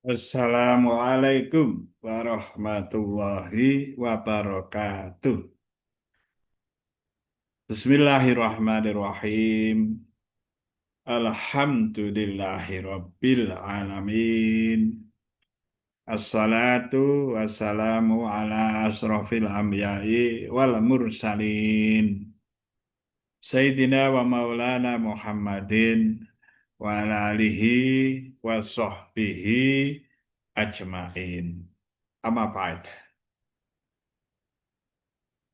Assalamualaikum warahmatullahi wabarakatuh. Bismillahirrahmanirrahim. Alhamdulillahi rabbil alamin. Assalatu wassalamu ala asrafil anbiya'i wal mursalin. Sayyidina wa maulana Muhammadin wa ala alihi wa sahbihi ajmain. Amma ba'd.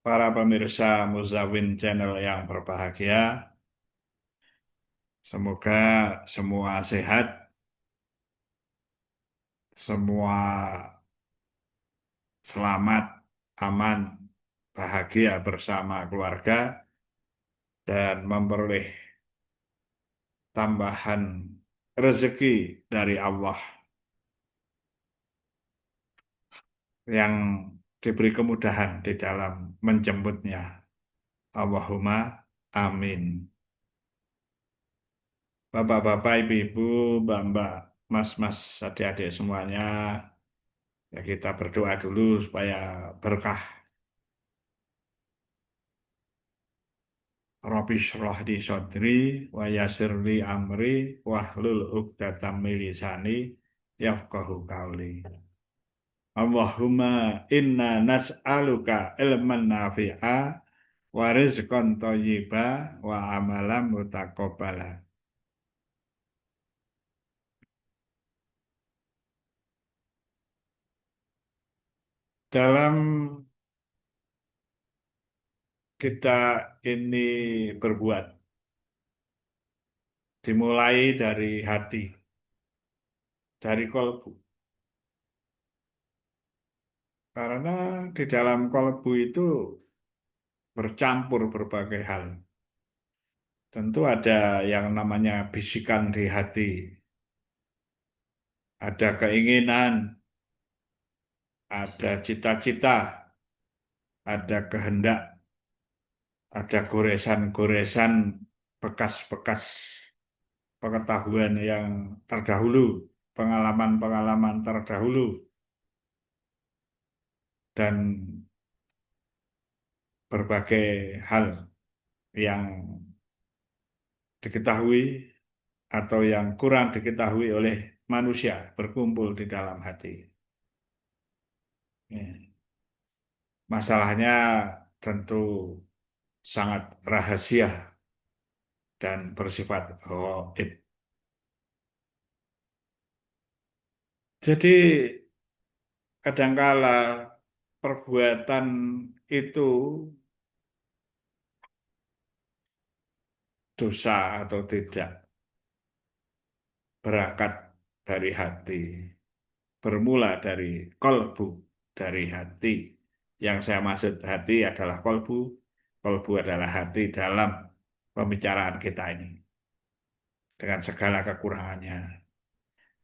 Para pemirsa Muzawin Channel yang berbahagia, semoga semua sehat, semua selamat, aman, bahagia bersama keluarga, dan memperoleh tambahan rezeki dari Allah yang diberi kemudahan di dalam menjemputnya. Allahumma amin. Bapak-bapak, ibu-ibu, mbak-mbak, mas-mas, adik-adik semuanya, ya kita berdoa dulu supaya berkah. Rabbi shrah li sodri wa yassir li amri wahlul 'uqdatam min lisani yafqahu qawli. Allahumma inna nas'aluka ilman nafi'a wa rizqan thayyiba wa amalan mutaqabbala. Dalam kita ini berbuat, dimulai dari hati, dari kolbu. Karena di dalam kolbu itu bercampur berbagai hal. Tentu ada yang namanya bisikan di hati, ada keinginan, ada cita-cita, ada kehendak, ada goresan-goresan bekas-bekas pengetahuan yang terdahulu, pengalaman-pengalaman terdahulu, dan berbagai hal yang diketahui atau yang kurang diketahui oleh manusia berkumpul di dalam hati. Ya. Masalahnya tentu sangat rahasia dan bersifat gaib. Jadi kadangkala perbuatan itu dosa atau tidak berangkat dari hati, bermula dari kolbu, dari hati. Yang saya maksud hati adalah kolbu, kolbu adalah hati dalam pembicaraan kita ini. Dengan segala kekurangannya,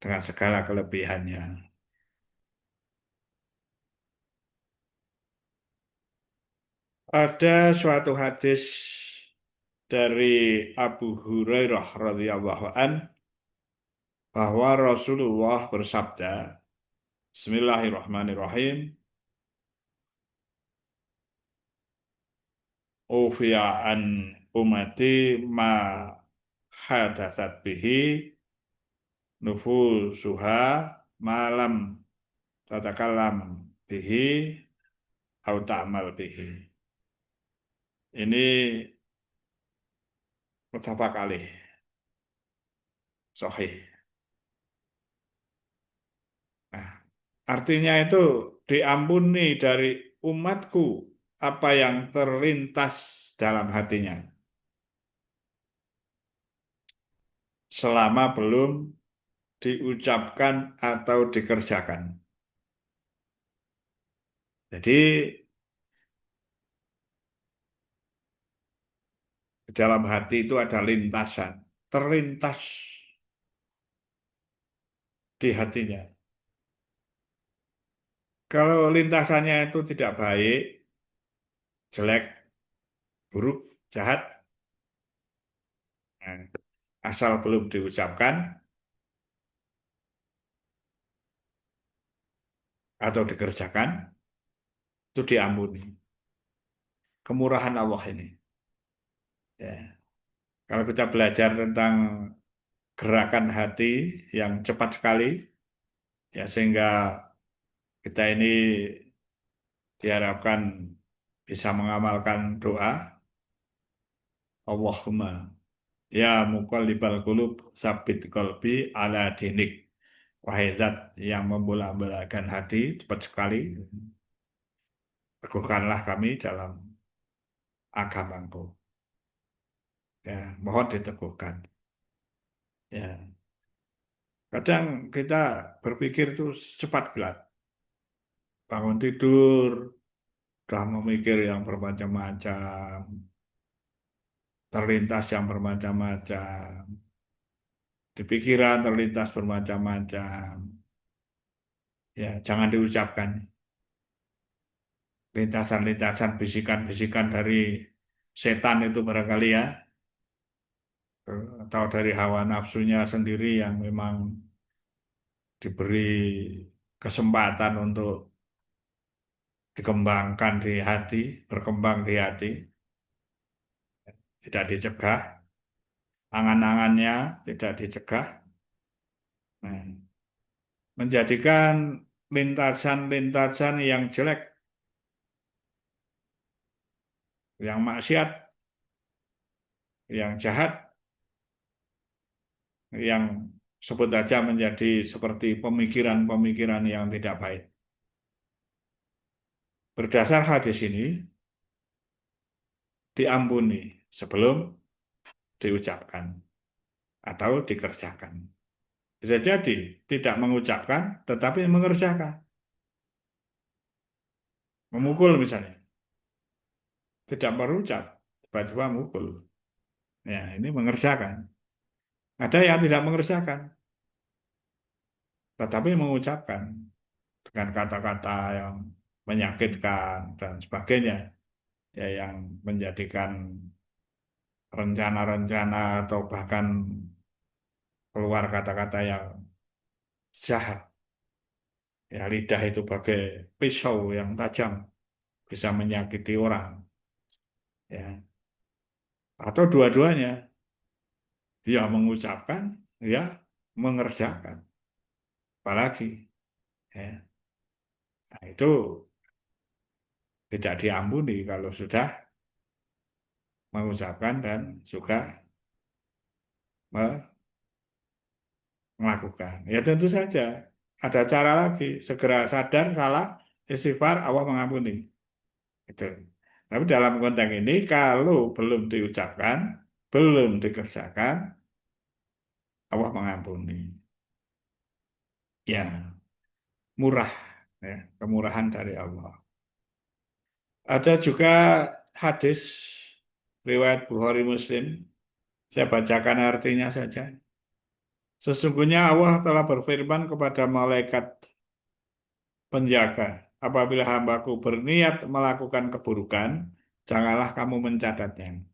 dengan segala kelebihannya. Ada suatu hadis dari Abu Hurairah radhiyallahu an bahwa Rasulullah bersabda, Bismillahirrahmanirrahim, Ufiya an umati ma hadatsat bihi nufusuha malam tatakallam bihi au ta'mal bihi. Ini muttafaq alaih, sahih. Nah, artinya itu diampuni dari umatku apa yang terlintas dalam hatinya selama belum diucapkan atau dikerjakan. Jadi di dalam hati itu ada lintasan, terlintas di hatinya. Kalau lintasannya itu tidak baik, jelek, buruk, jahat, nah, asal belum diucapkan, atau dikerjakan, itu diampuni. Kemurahan Allah ini. Ya. Kalau kita belajar tentang gerakan hati yang cepat sekali, ya sehingga kita ini diharapkan bisa mengamalkan doa, Allahumma ya muqallibal qulub sabit qalbi ala dinik. Wahai zat yang membolak-balikkan hati cepat sekali, teguhkanlah kami dalam agamamu. Ya, mohon diteguhkan. Ya, kadang kita berpikir itu cepat gelap. Bangun tidur, sudah memikir yang bermacam-macam, terlintas yang bermacam-macam, di pikiran terlintas bermacam-macam. Ya, jangan diucapkan. Lintasan-lintasan, bisikan-bisikan dari setan itu barangkali ya, atau dari hawa nafsunya sendiri yang memang diberi kesempatan untuk dikembangkan di hati, berkembang di hati, tidak dicegah, angan-angannya tidak dicegah, nah, menjadikan lintasan-lintasan yang jelek, yang maksiat, yang jahat, yang sebut saja menjadi seperti pemikiran-pemikiran yang tidak baik. Berdasar hadis ini, diampuni sebelum diucapkan atau dikerjakan. Bisa jadi tidak mengucapkan, tetapi mengerjakan. Memukul misalnya, tidak berucap, tiba-tiba mukul. Ya, ini mengerjakan. Ada yang tidak mengerjakan, tetapi mengucapkan dengan kata-kata yang menyakitkan dan sebagainya, ya yang menjadikan rencana-rencana atau bahkan keluar kata-kata yang jahat. Ya, lidah itu bagai pisau yang tajam, bisa menyakiti orang. Ya, atau dua-duanya, ya mengucapkan, ya mengerjakan. Apalagi, ya, nah, itu tidak diampuni kalau sudah mengucapkan dan juga melakukan. Ya tentu saja ada cara lagi, segera sadar salah, istighfar, Allah mengampuni. Itu. Tapi dalam konteks ini kalau belum diucapkan, belum dikerjakan, Allah mengampuni. Ya, murah, ya, kemurahan dari Allah. Ada juga hadis riwayat Bukhari Muslim. Saya bacakan artinya saja. Sesungguhnya Allah telah berfirman kepada malaikat penjaga, apabila hambaku berniat melakukan keburukan, janganlah kamu mencatatnya.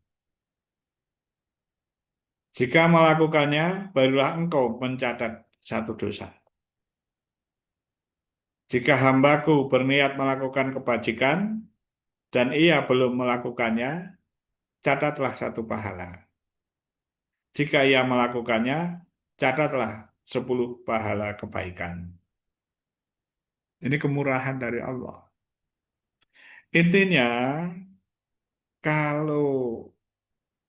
Jika melakukannya, barulah engkau mencatat satu dosa. Jika hambaku berniat melakukan kebajikan dan ia belum melakukannya, catatlah satu pahala. Jika ia melakukannya, catatlah 10 pahala kebaikan. Ini kemurahan dari Allah. Intinya, kalau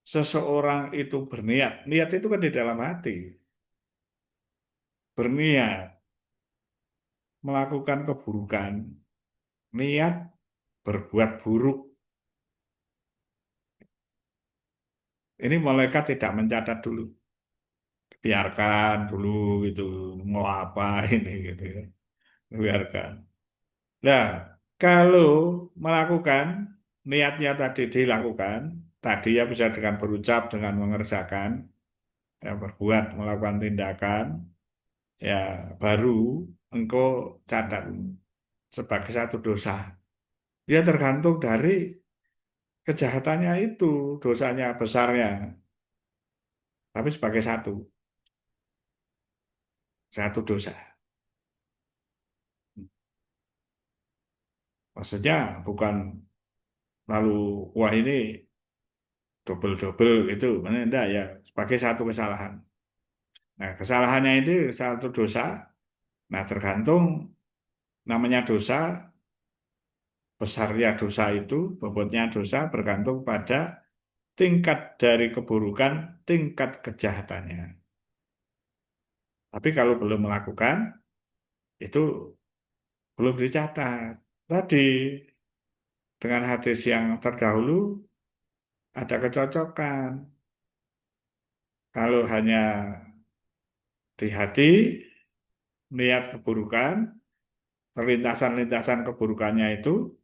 seseorang itu berniat, niat itu kan di dalam hati, berniat melakukan keburukan, niat berbuat buruk, ini malaikat tidak mencatat dulu, biarkan dulu gitu, mau apa ini gitu ya, biarkan. Nah, kalau melakukan, niatnya tadi dilakukan, tadi ya bisa dengan berucap, dengan mengerjakan, ya berbuat, melakukan tindakan, ya baru engkau catat sebagai satu dosa. Dia tergantung dari kejahatannya itu, dosanya besarnya, tapi sebagai satu dosa. Maksudnya bukan lalu wah ini double-double gitu, mana enggak ya sebagai satu kesalahan. Nah, kesalahannya itu satu dosa. Nah, tergantung namanya dosa, besarnya dosa itu, bobotnya dosa bergantung pada tingkat dari keburukan, tingkat kejahatannya. Tapi kalau belum melakukan, itu belum dicatat. Tadi dengan hadis yang terdahulu ada kecocokan. Kalau hanya di hati, niat keburukan, lintasan-lintasan keburukannya itu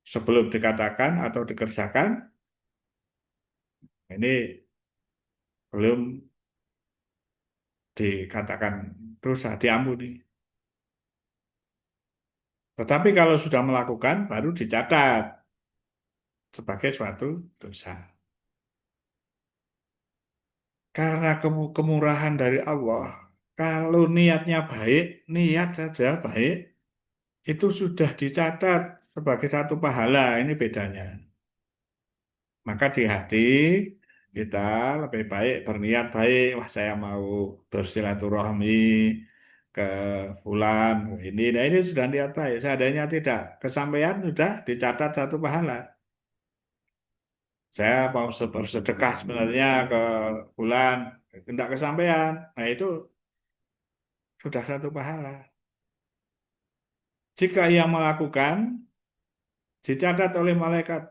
sebelum dikatakan atau dikerjakan, ini belum dikatakan dosa, diampuni. Tetapi kalau sudah melakukan, baru dicatat sebagai suatu dosa. Karena kemurahan dari Allah, kalau niatnya baik, niat saja baik, itu sudah dicatat sebagai satu pahala. Ini bedanya. Maka di hati kita lebih baik berniat baik. Wah, saya mau bersilaturahmi ke fulan ini. Nah, ini sudah niat baik. Seandainya tidak kesampaian sudah dicatat satu pahala. Saya mau bersedekah sebenarnya ke fulan, tidak kesampaian. Nah, itu sudah satu pahala. Jika ia melakukan, dicatat oleh malaikat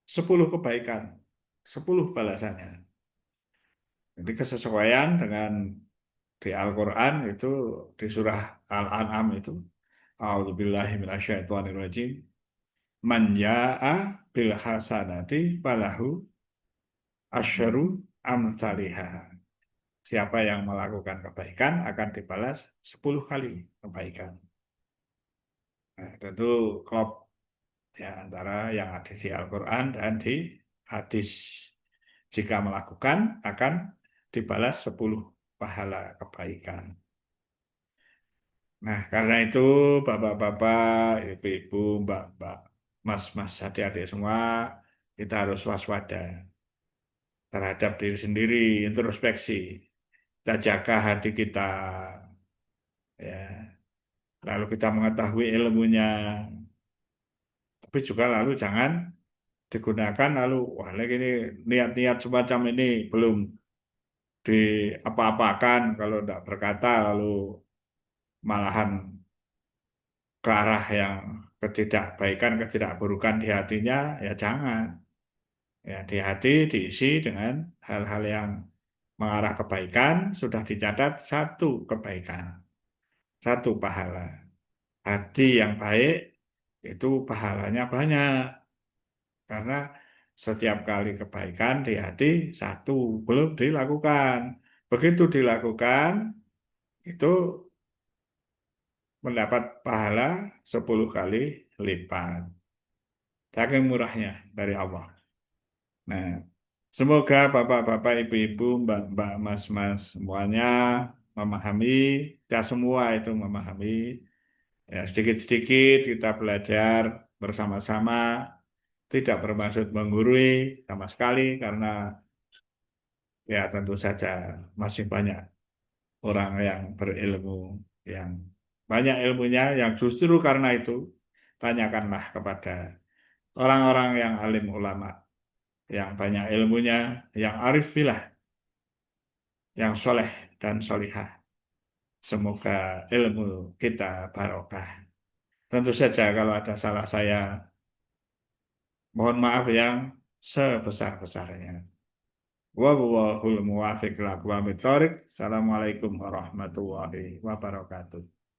10 kebaikan, 10 balasannya. Jadi kesesuaian dengan di Al-Quran itu di surah Al-An'am itu A'udzubillahi minasyaitonirrajim man ya'a bil hasanati falahu asyru amsalihha. Siapa yang melakukan kebaikan akan dibalas 10 kali kebaikan. Nah, tentu klop ya antara yang ada di Al-Quran dan di hadis. Jika melakukan akan dibalas 10 pahala kebaikan. Nah, karena itu bapak-bapak, ibu-ibu, mbak-mbak, mas-mas, adik-adik semua, kita harus waspada terhadap diri sendiri, introspeksi. Kita jaga hati kita, ya. Lalu kita mengetahui ilmunya, tapi juga lalu jangan digunakan lalu, wah lagi ini niat-niat semacam ini belum diapa-apakan kalau tidak berkata lalu malahan ke arah yang ketidakbaikan, ketidakburukan di hatinya, ya jangan. Ya, di hati diisi dengan hal-hal yang mengarah kebaikan, sudah dicatat satu kebaikan, satu pahala. Hati yang baik itu pahalanya banyak, karena setiap kali kebaikan di hati satu belum dilakukan. Begitu dilakukan, itu mendapat pahala 10 kali lipat. Saking murahnya dari Allah. Nah, semoga bapak-bapak, ibu-ibu, mbak-mbak, mas-mas semuanya memahami, kita semua itu memahami. Ya, sedikit-sedikit kita belajar bersama-sama, tidak bermaksud menggurui sama sekali karena ya tentu saja masih banyak orang yang berilmu, yang banyak ilmunya, yang justru karena itu tanyakanlah kepada orang-orang yang alim ulama, yang banyak ilmunya, yang arif billah, yang soleh dan solihah. Semoga ilmu kita barokah. Tentu saja kalau ada salah saya, mohon maaf yang sebesar-besarnya. Wallahul muwaffiq ila aqwamit thoriq. Assalamualaikum warahmatullahi wabarakatuh.